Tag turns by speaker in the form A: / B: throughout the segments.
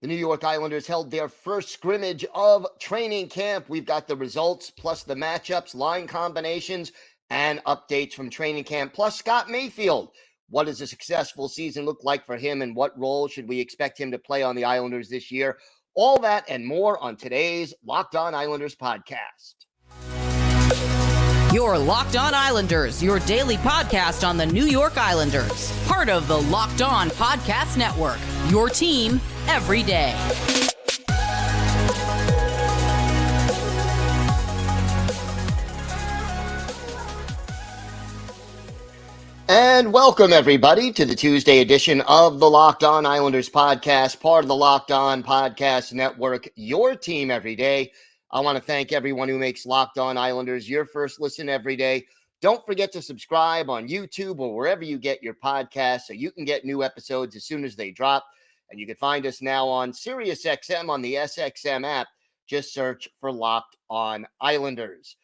A: The New York Islanders held their first scrimmage of training camp. We've got the results, plus the matchups, line combinations, and updates from training camp, plus Scott Mayfield. What does a successful season look like for him, and what role should we expect him to play on the Islanders this year? All that and more on today's Locked On Islanders podcast.
B: Your Locked On Islanders, your daily podcast on the New York Islanders. Part of the Locked On Podcast Network, your team every day.
A: And welcome, everybody, to the Tuesday edition of the Locked On Islanders podcast, part of the Locked On Podcast Network, your team every day. I want to thank everyone who makes Locked On Islanders your first listen every day. Don't forget to subscribe on YouTube or wherever you get your podcasts so you can get new episodes as soon as they drop. And you can find us now on SiriusXM on the SXM app. Just search for Locked On Islanders.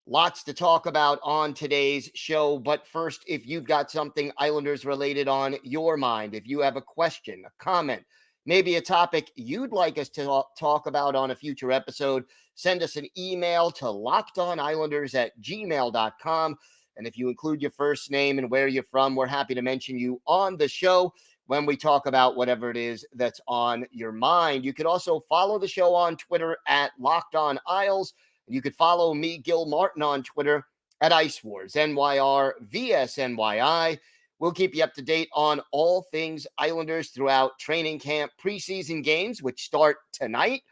A: Lots to talk about on today's show. But first, if you've got something Islanders related on your mind, if you have a question, a comment, maybe a topic you'd like us to talk about on a future episode, send us an email to lockedonislanders@gmail.com. And if you include your first name and where you're from, we're happy to mention you on the show when we talk about whatever it is that's on your mind. You could also follow the show on Twitter at Locked On Isles. You could follow me, Gil Martin, on Twitter at Ice Wars, NYRVSNYI. We'll keep you up to date on all things Islanders throughout training camp, preseason games, which start tonight,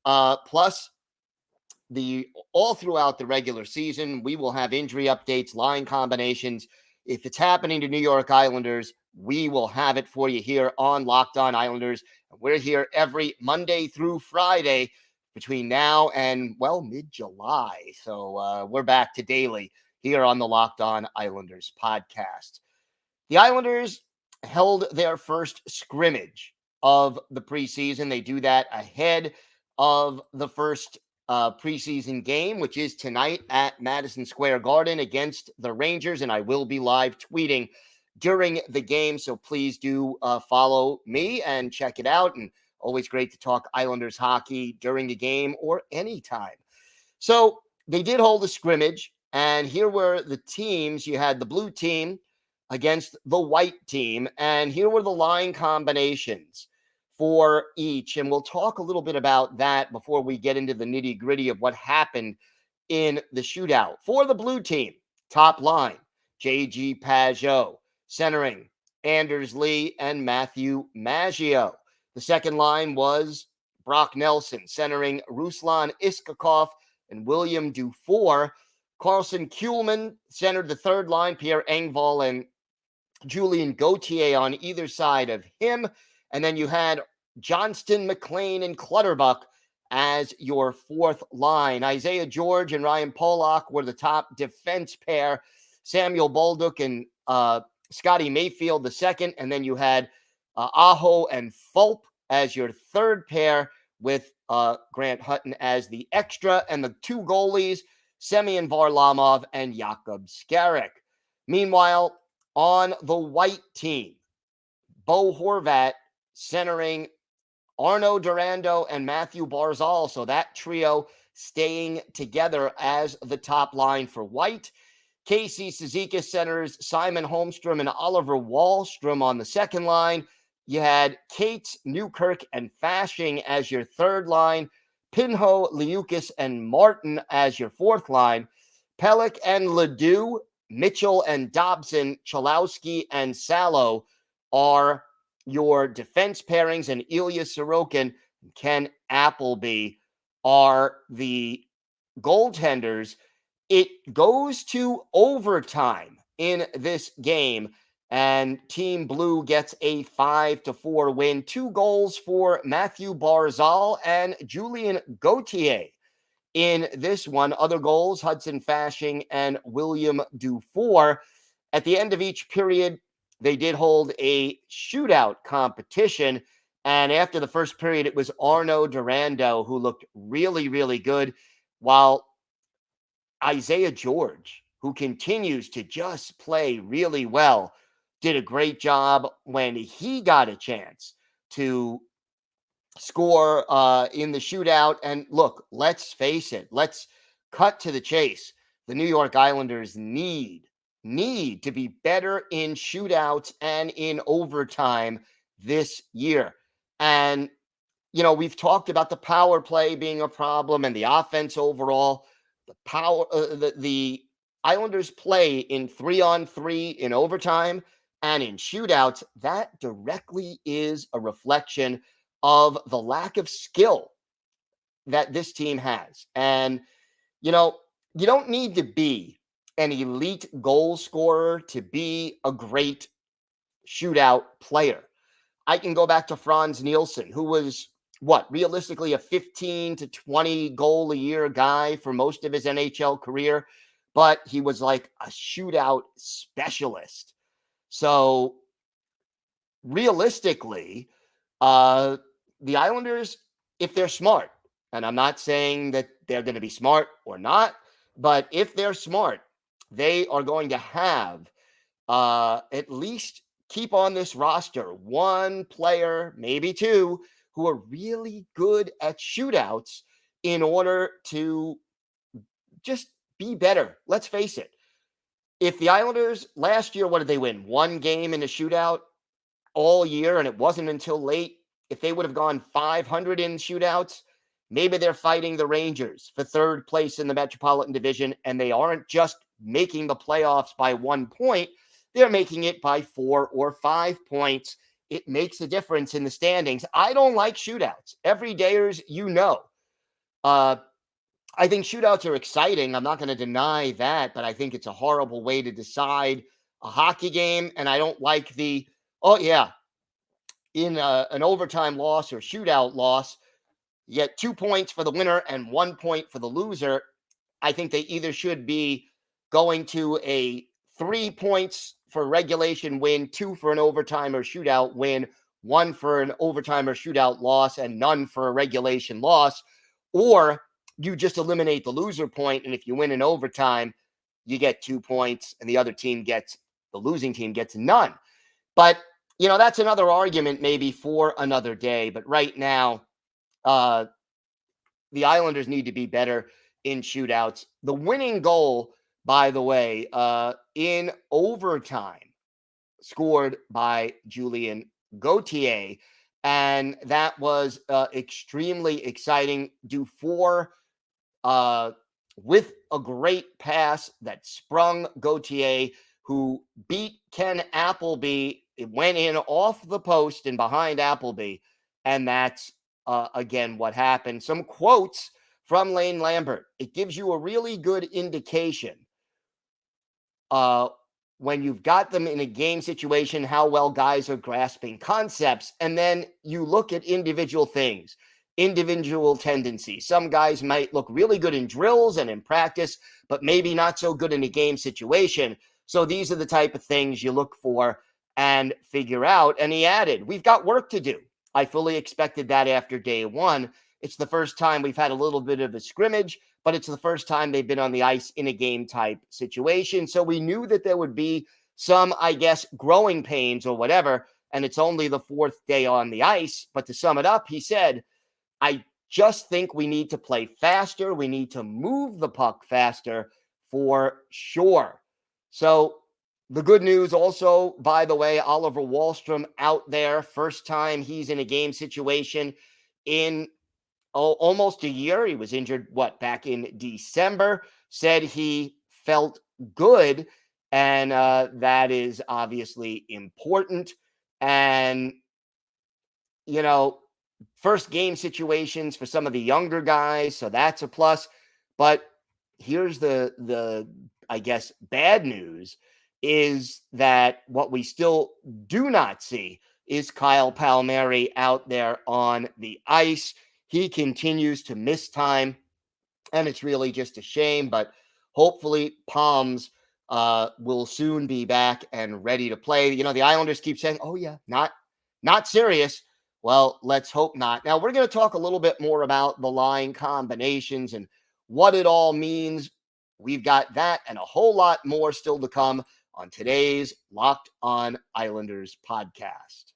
A: plus all throughout the regular season. We will have injury updates, line combinations. If it's happening to New York Islanders, we will have it for you here on Locked On Islanders. We're here every Monday through Friday between now and, well, mid-July. So we're back to daily here on the Locked On Islanders podcast. The Islanders held their first scrimmage of the preseason. They do that ahead of the first preseason game, which is tonight at Madison Square Garden against the Rangers. And I will be live tweeting during the game. So please do follow me and check it out. And always great to talk Islanders hockey during the game or anytime. So they did hold a scrimmage. And here were the teams. You had the blue team against the white team. And here were the line combinations for each. And we'll talk a little bit about that before we get into the nitty-gritty of what happened in the shootout. For the blue team, top line, J.G. Pageau, centering Anders Lee and Matthew Maggio. The second line was Brock Nelson, centering Ruslan Iskakov and William Dufour. Carlson Kuhlman centered the third line, Pierre Engvall and Julien Gauthier on either side of him. And then you had Johnston, McLean, and Clutterbuck as your fourth line. Isaiah George and Ryan Pollock were the top defense pair. Samuel Bolduc and Scotty Mayfield the second. And then you had Aho and Fulp as your third pair with Grant Hutton as the extra. And the two goalies, Semyon Varlamov and Jakub Skarik. Meanwhile, on the white team, Bo Horvat centering Arno Durando and Matthew Barzal. So that trio staying together as the top line for white. Casey Cizikas centers Simon Holmstrom and Oliver Wahlstrom on the second line. You had Cates, Newkirk, and Fashing as your third line. Pinho, Liukas, and Martin as your fourth line. Pelech and Ledoux, Mitchell and Dobson, Chalowski and Salo are your defense pairings, and Ilya Sorokin and Ken Appleby are the goaltenders. It goes to overtime in this game, and Team Blue gets a 5-4 win. 2 goals for Matthew Barzal and Julien Gauthier in this one. Other goals, Hudson Fashing and William Dufour. At the end of each period, they did hold a shootout competition. And after the first period, it was Arno Durando who looked really, really good, while Isaiah George, who continues to just play really well, did a great job when he got a chance to score in the shootout. And look, let's face it. Let's cut to the chase. The New York Islanders need to be better in shootouts and in overtime this year. And, we've talked about the power play being a problem and the offense overall. The Islanders play in 3-on-3 in overtime and in shootouts. That directly is a reflection of the lack of skill that this team has. And, you don't need to be an elite goal scorer to be a great shootout player. I can go back to Franz Nielsen, who was realistically a 15 to 20 goal a year guy for most of his NHL career, but he was like a shootout specialist. So realistically, the Islanders, if they're smart, and I'm not saying that they're going to be smart or not, but if they're smart, they are going to have at least keep on this roster one player, maybe two, who are really good at shootouts in order to just be better. Let's face it. If the Islanders last year, what did they win? One game in a shootout all year, and it wasn't until late. If they would have gone 500 in shootouts, maybe they're fighting the Rangers for third place in the Metropolitan Division, and they aren't just making the playoffs by 1 point. They're making it by 4 or 5 points. It makes a difference in the standings. I don't like shootouts. Everydayers, I think shootouts are exciting. I'm not going to deny that, but I think it's a horrible way to decide a hockey game. And I don't like in an overtime loss or shootout loss, you get 2 points for the winner and 1 point for the loser. I think they either should be going to a 3 points for regulation win, 2 for an overtime or shootout win, 1 for an overtime or shootout loss, and none for a regulation loss. Or you just eliminate the loser point, and if you win in overtime, you get 2 points, and the losing team gets none. But, that's another argument maybe for another day. But right now, the Islanders need to be better in shootouts. The winning goal, by the way, in overtime, scored by Julien Gauthier, and that was extremely exciting. Dufour with a great pass that sprung Gauthier, who beat Ken Appleby. It went in off the post and behind Appleby, and that's again what happened. Some quotes from Lane Lambert. It gives you a really good indication when you've got them in a game situation, how well guys are grasping concepts. And then you look at individual things, individual tendencies. Some guys might look really good in drills and in practice, but maybe not so good in a game situation. So these are the type of things you look for and figure out. And he added, we've got work to do. I fully expected that after day one. It's the first time we've had a little bit of a scrimmage, but it's the first time they've been on the ice in a game type situation. So we knew that there would be some, growing pains or whatever. And it's only the 4th day on the ice. But to sum it up, he said, I just think we need to play faster. We need to move the puck faster for sure. So the good news also, by the way, Oliver Wahlstrom out there, first time he's in a game situation in almost a year. He was injured, back in December, said he felt good. And that is obviously important. And, first game situations for some of the younger guys. So that's a plus. But here's the bad news is that what we still do not see is Kyle Palmieri out there on the ice. He continues to miss time, and it's really just a shame, but hopefully Palms will soon be back and ready to play. The Islanders keep saying, oh yeah, not serious. Well, let's hope not. Now we're going to talk a little bit more about the line combinations and what it all means. We've got that and a whole lot more still to come on today's Locked On Islanders podcast.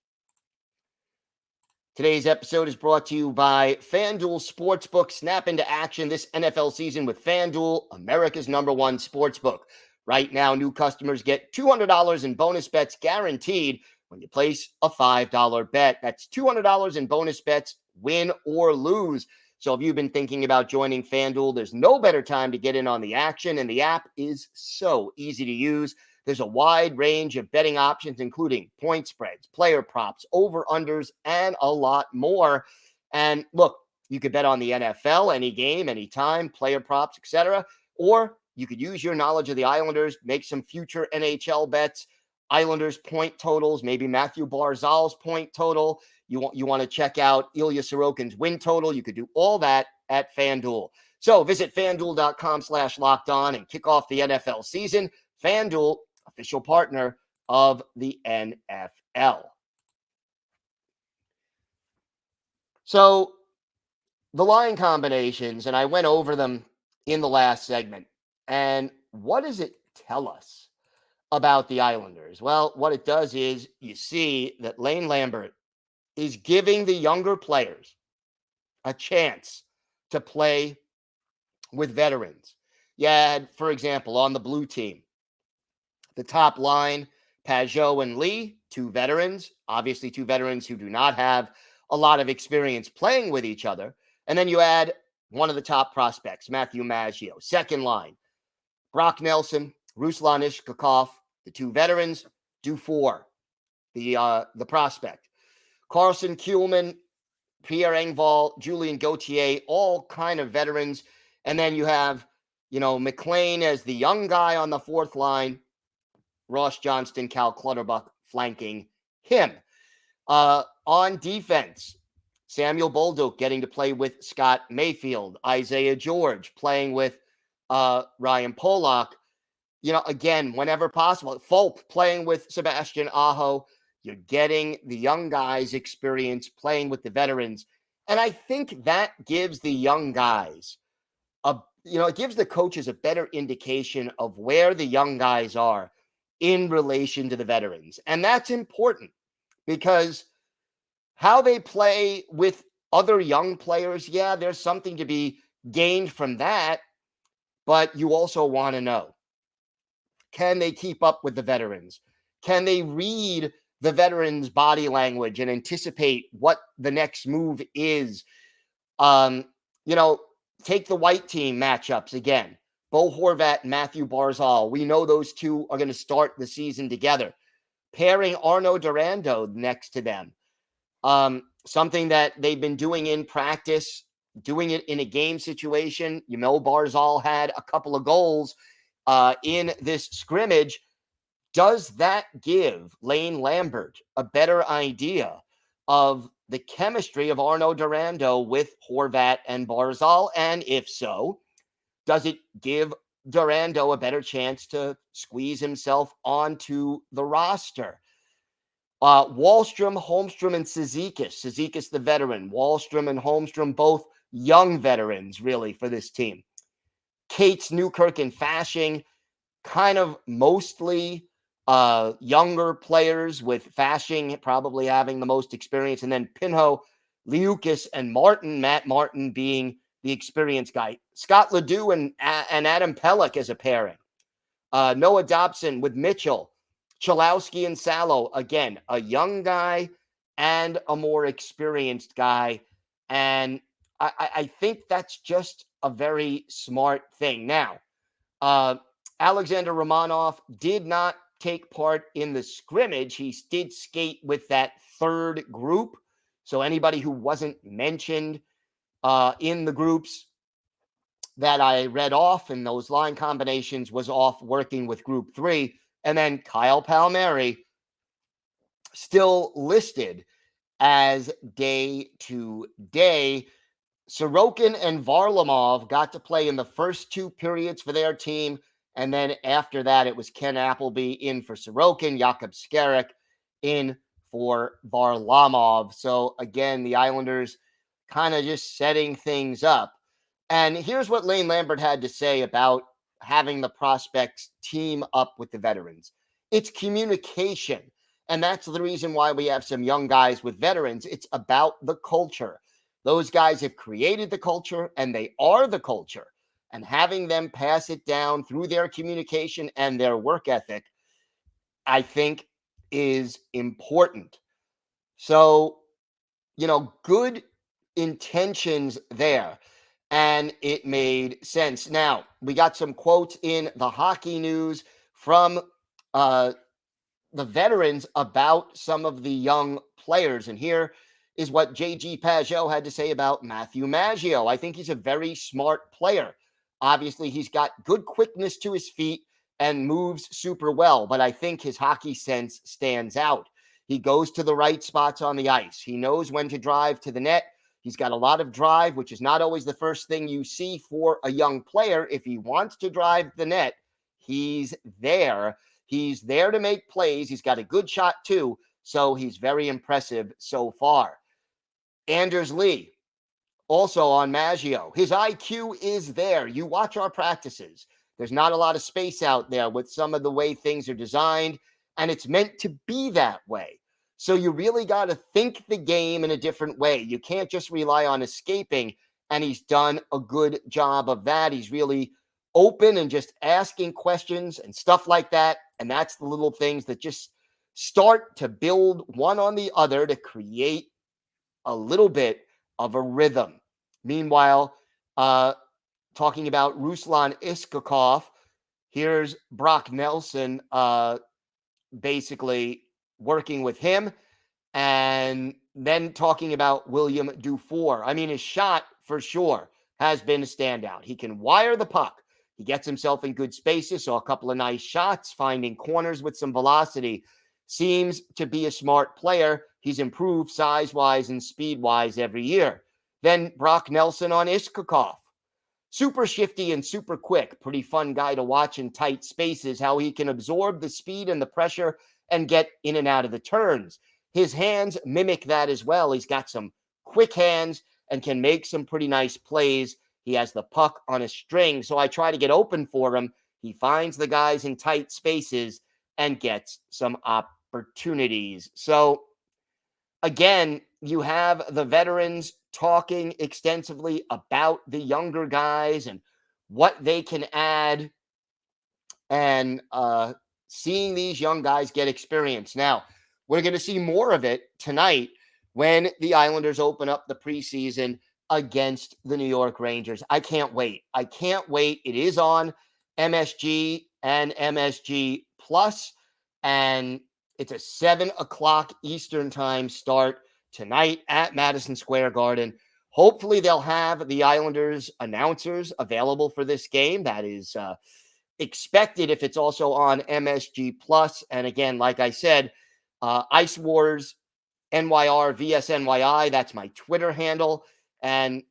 A: Today's episode is brought to you by FanDuel Sportsbook. Snap into action this NFL season with FanDuel, America's #1 sportsbook. Right now, new customers get $200 in bonus bets guaranteed when you place a $5 bet. That's $200 in bonus bets, win or lose. So if you've been thinking about joining FanDuel, there's no better time to get in on the action, and the app is so easy to use. There's a wide range of betting options, including point spreads, player props, over-unders, and a lot more. And look, you could bet on the NFL, any game, anytime, player props, etc. Or you could use your knowledge of the Islanders, make some future NHL bets, Islanders point totals, maybe Matthew Barzal's point total. You want to check out Ilya Sorokin's win total. You could do all that at FanDuel. So visit FanDuel.com/lockedon and kick off the NFL season. FanDuel, official partner of the NFL. So the line combinations, and I went over them in the last segment. And what does it tell us about the Islanders? Well, what it does is you see that Lane Lambert is giving the younger players a chance to play with veterans. You had, for example, on the blue team, the top line, Pajot and Lee, two veterans, obviously two veterans who do not have a lot of experience playing with each other. And then you add one of the top prospects, Matthew Maggio. Second line, Brock Nelson, Ruslan Ishkakov, the two veterans, Dufour, the prospect. Carson Kuhlman, Pierre Engvall, Julien Gauthier, all kind of veterans. And then you have, McLean as the young guy on the fourth line, Ross Johnston, Cal Clutterbuck flanking him. On defense, Samuel Bolduc getting to play with Scott Mayfield, Isaiah George playing with Ryan Pollock. Again, whenever possible. Folk playing with Sebastian Aho. You're getting the young guys experience playing with the veterans. And I think that gives the young guys, it gives the coaches a better indication of where the young guys are in relation to the veterans. And that's important because how they play with other young players, yeah, there's something to be gained from that. But you also want to know, can they keep up with the veterans? Can they read the veterans' body language and anticipate what the next move is? Take the white team matchups again. Bo Horvat and Matthew Barzal. We know those two are going to start the season together. Pairing Arnaud Durando next to them. Something that they've been doing in practice, doing it in a game situation. Barzal had a couple of goals in this scrimmage. Does that give Lane Lambert a better idea of the chemistry of Arnaud Durando with Horvat and Barzal? And if so, does it give Durando a better chance to squeeze himself onto the roster? Wahlstrom, Holmstrom, and Cizikas. Cizikas, the veteran. Wahlstrom and Holmstrom, both young veterans, really, for this team. Cates, Newkirk, and Fashing, kind of mostly younger players, with Fashing probably having the most experience. And then Pinho, Liukas, and Martin. Matt Martin being the experienced guy. Scott Ledoux and Adam Pelech as a pairing. Noah Dobson with Mitchell. Chalowski and Salo, again, a young guy and a more experienced guy. And I think that's just a very smart thing. Now, Alexander Romanov did not take part in the scrimmage. He did skate with that third group. So anybody who wasn't mentioned in the groups that I read off in those line combinations was off working with group 3. And then Kyle Palmieri still listed as day-to-day. Sorokin and Varlamov got to play in the first 2 periods for their team. And then after that, it was Ken Appleby in for Sorokin, Jakub Skarek in for Varlamov. So again, the Islanders kind of just setting things up. And here's what Lane Lambert had to say about having the prospects team up with the veterans. It's communication. And that's the reason why we have some young guys with veterans. It's about the culture. Those guys have created the culture and they are the culture. And having them pass it down through their communication and their work ethic, I think, is important. So, good intentions there. And it made sense. Now, we got some quotes in the hockey news from the veterans about some of the young players. And here is what J.G. Pageau had to say about Matthew Maggio. I think he's a very smart player. Obviously, he's got good quickness to his feet and moves super well, but I think his hockey sense stands out. He goes to the right spots on the ice. He knows when to drive to the net. He's got a lot of drive, which is not always the first thing you see for a young player. If he wants to drive the net, he's there. He's there to make plays. He's got a good shot too, so he's very impressive so far. Anders Lee, also on Maggio. His IQ is there. You watch our practices. There's not a lot of space out there with some of the way things are designed, and it's meant to be that way. So you really got to think the game in a different way. You can't just rely on escaping, and he's done a good job of that. He's really open and just asking questions and stuff like that, and that's the little things that just start to build one on the other to create a little bit of a rhythm. Meanwhile, talking about Ruslan Iskakov, here's Brock Nelson basically working with him, and then talking about William Dufour. I mean, his shot for sure has been a standout. He can wire the puck. He gets himself in good spaces, so a couple of nice shots, finding corners with some velocity. Seems to be a smart player. He's improved size-wise and speed-wise every year. Then Brock Nelson on Iskakov. Super shifty and super quick. Pretty fun guy to watch in tight spaces, how he can absorb the speed and the pressure and get in and out of the turns. His hands mimic that as well. He's got some quick hands and can make some pretty nice plays. He has the puck on a string, so I try to get open for him. He finds the guys in tight spaces and gets some opportunities. So, again, you have the veterans talking extensively about the younger guys and what they can add, and seeing these young guys get experience. Now, we're going to see more of it tonight when the Islanders open up the preseason against the New York Rangers. I can't wait. I can't wait. It is on MSG and MSG Plus, and it's a 7:00 Eastern time start tonight at Madison Square Garden. Hopefully they'll have the Islanders announcers available for this game. That is expected if it's also on MSG Plus. And again, like I said, Ice Wars NYR VSNYI, that's my Twitter handle. And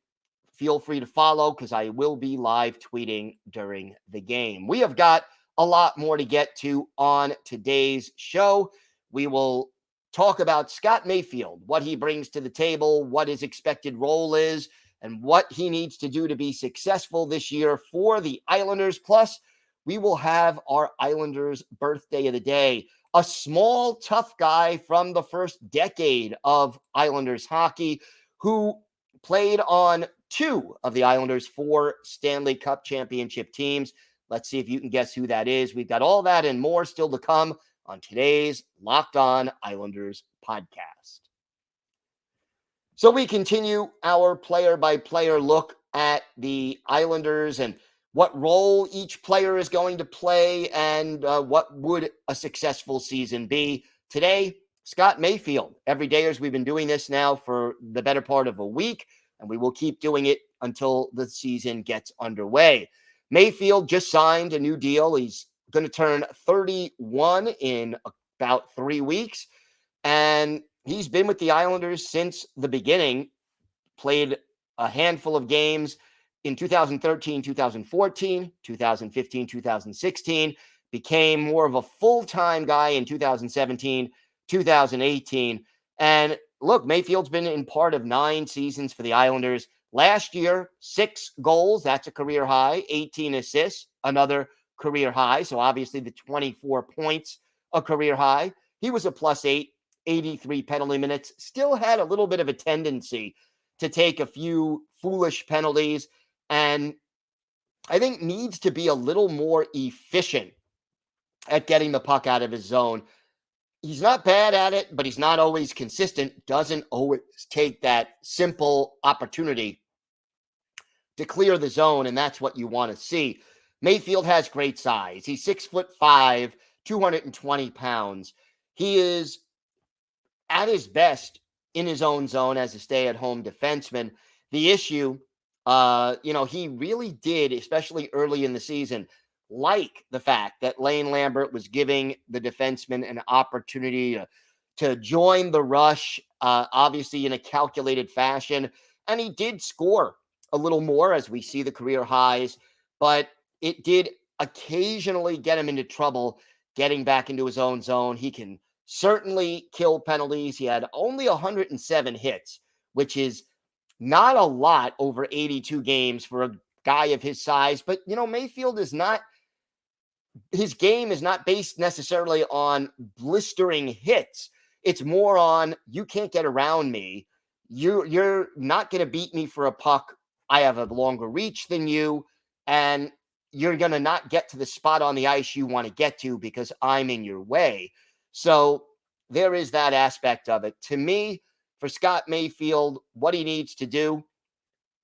A: feel free to follow because I will be live tweeting during the game. We have got a lot more to get to on today's show. We will talk about Scott Mayfield, what he brings to the table, what his expected role is, and what he needs to do to be successful this year for the Islanders. Plus, we will have our Islanders birthday of the day, a small, tough guy from the first decade of Islanders hockey who played on 2 of the Islanders' 4 Stanley Cup championship teams. Let's see if you can guess who that is. We've got all that and more still to come on today's Locked On Islanders podcast. So we continue our player-by-player look at the Islanders and what role each player is going to play and what would a successful season be. Today, Scott Mayfield. Everydayers, we've been doing this now for the better part of a week, and we will keep doing it until the season gets underway. Mayfield just signed a new deal. He's going to turn 31 in about 3 weeks, and he's been with the Islanders since the beginning, played a handful of games in 2013, 2014, 2015, 2016, became more of a full-time guy in 2017, 2018. And look, Mayfield's been in part of 9 seasons for the Islanders. Last year, 6 goals, that's a career high, 18 assists, another career high. So obviously the 24 points, a career high. He was a +8, 83 penalty minutes, still had a little bit of a tendency to take a few foolish penalties, and I think needs to be a little more efficient at getting the puck out of his zone. He's not bad at it, but he's not always consistent, doesn't always take that simple opportunity to clear the zone, and that's what you want to see. Mayfield has great size. He's 6'5", 220 pounds. He is at his best in his own zone as a stay-at-home defenseman. The issue, he really did, especially early in the season, like the fact that Lane Lambert was giving the defenseman an opportunity to join the rush, obviously in a calculated fashion. And he did score a little more as we see the career highs, but it did occasionally get him into trouble getting back into his own zone. He can certainly kill penalties. He had only 107 hits, which is not a lot over 82 games for a guy of his size. But, Mayfield is not, his game is not based necessarily on blistering hits. It's more on, you can't get around me. You're not going to beat me for a puck. I have a longer reach than you, and you're going to not get to the spot on the ice you want to get to because I'm in your way. So there is that aspect of it. To me, for Scott Mayfield, what he needs to do,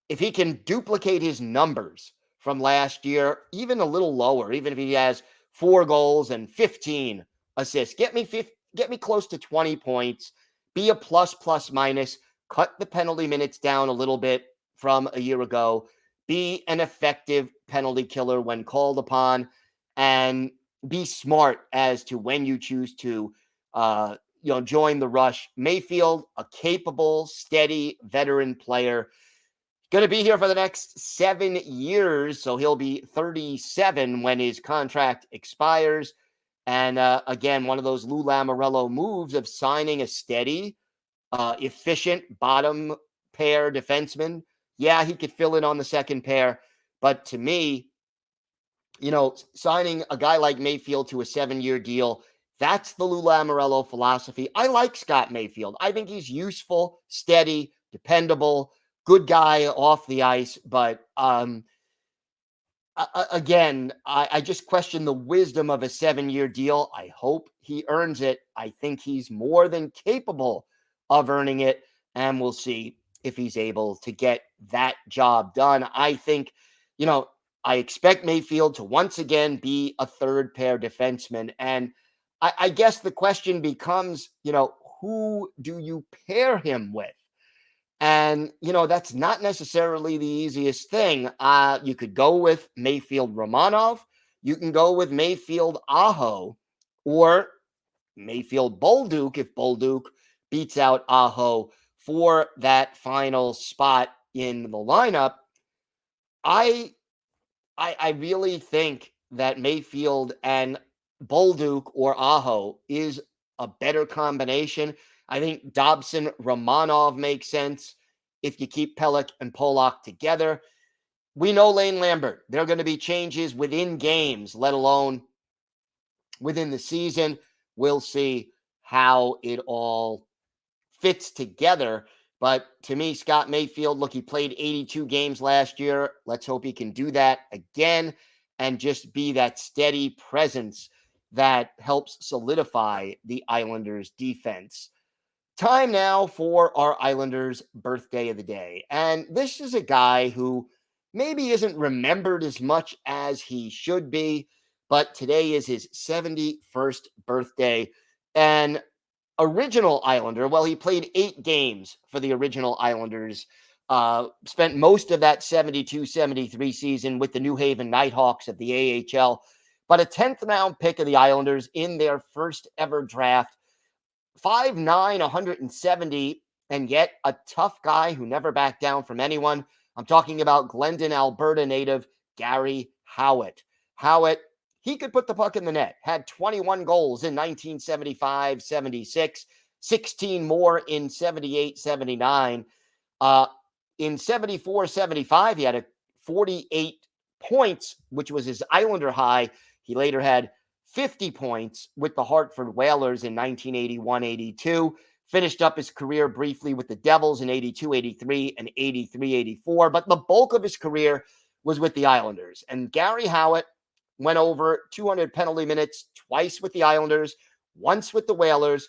A: if he can duplicate his numbers from last year, even a little lower, even if he has 4 goals and 15 assists, get me close to 20 points, be a plus minus, cut the penalty minutes down a little bit from a year ago, be an effective penalty killer when called upon, and be smart as to when you choose to join the rush. Mayfield, a capable, steady veteran player, going to be here for the next 7 years, so he'll be 37 when his contract expires. And again, one of those Lou Lamoriello moves of signing a steady, efficient bottom pair defenseman. Yeah, he could fill in on the second pair, but to me, signing a guy like Mayfield to a 7-year deal, that's the Lou Lamoriello philosophy. I like Scott Mayfield. I think he's useful, steady, dependable, good guy off the ice. But again, I just question the wisdom of a 7-year deal. I hope he earns it. I think he's more than capable of earning it, and we'll see if he's able to get that job done. I think, I expect Mayfield to once again be a third pair defenseman. And I guess the question becomes, who do you pair him with? And, that's not necessarily the easiest thing. You could go with Mayfield Romanov. You can go with Mayfield Aho, or Mayfield Bolduc if Bolduc beats out Aho for that final spot in the lineup. I really think that Mayfield and Bolduc or Aho is a better combination. I think Dobson Romanov makes sense if you keep Pelech and Polak together. We know Lane Lambert. There are going to be changes within games, let alone within the season. We'll see how it all fits together. But to me, Scott Mayfield, look, he played 82 games last year. Let's hope he can do that again and just be that steady presence that helps solidify the Islanders' defense. Time now for our Islanders' birthday of the day. And this is a guy who maybe isn't remembered as much as he should be, but today is his 71st birthday. And original Islander, well, he played 8 games for the original Islanders, spent most of that 72-73 season with the New Haven Nighthawks of the AHL, but a 10th round pick of the Islanders in their first ever draft, 5'9", 170, and yet a tough guy who never backed down from anyone. I'm talking about Glendon, Alberta native Gary Howitt. Howitt, he could put the puck in the net, had 21 goals in 1975-76, 16 more in 78-79. In 74-75, he had 48 points, which was his Islander high. He later had 50 points with the Hartford Whalers in 1981-82. Finished up his career briefly with the Devils in 82-83 and 83-84. But the bulk of his career was with the Islanders. And Gary Howitt went over 200 penalty minutes twice with the Islanders, once with the Whalers.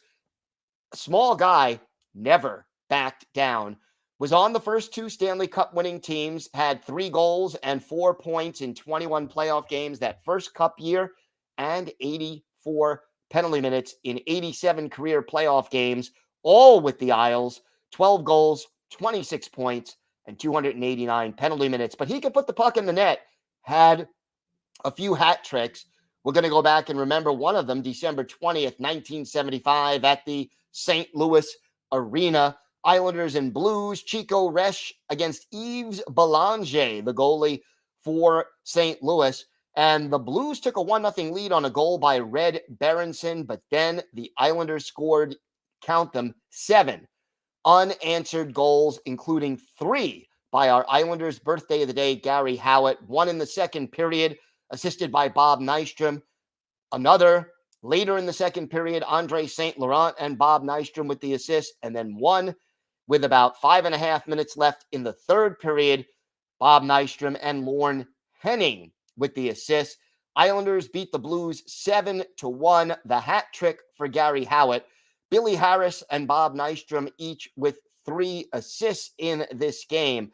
A: A small guy, never backed down. Was on the first two Stanley Cup winning teams, had 3 goals and 4 points in 21 playoff games that first Cup year, and 84 penalty minutes in 87 career playoff games, all with the Isles. 12 goals, 26 points, and 289 penalty minutes. But he could put the puck in the net, had a few hat tricks. We're going to go back and remember one of them, December 20th, 1975, at the St. Louis Arena. Islanders and Blues, Chico Resch against Yves Belanger, the goalie for St. Louis. And the Blues took a 1-0 lead on a goal by Red Berenson, but then the Islanders scored, count them, 7 unanswered goals, including 3 by our Islanders' birthday of the day, Gary Howitt. 1 in the second period, assisted by Bob Nystrom. Another later in the second period, Andre St. Laurent and Bob Nystrom with the assist. And then 1 with about 5.5 minutes left in the third period, Bob Nystrom and Lorne Henning with the assist. Islanders beat the Blues 7-1. The hat trick for Gary Howitt. Billy Harris and Bob Nystrom each with 3 assists in this game.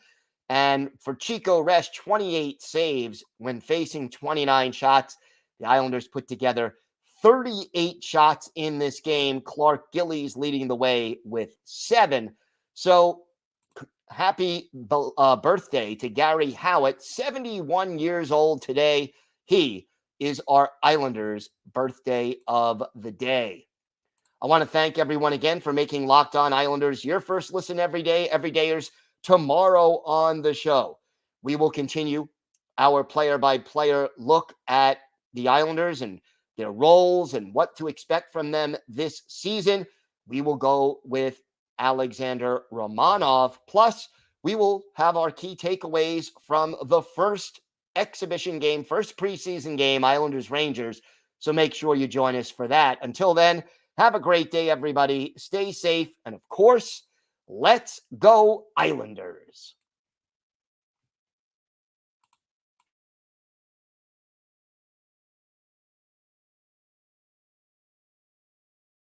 A: And for Chico Resch, 28 saves when facing 29 shots. The Islanders put together 38 shots in this game. Clark Gillies leading the way with 7. So happy birthday to Gary Howitt, 71 years old today. He is our Islanders' birthday of the day. I want to thank everyone again for making Locked On Islanders your first listen every day, everydayers. Tomorrow on the show, we will continue our player-by-player look at the Islanders and their roles and what to expect from them this season. We will go with Alexander Romanov. Plus, we will have our key takeaways from the first exhibition game, first preseason game, Islanders-Rangers. So make sure you join us for that. Until then, have a great day, everybody. Stay safe. And of course, let's go Islanders.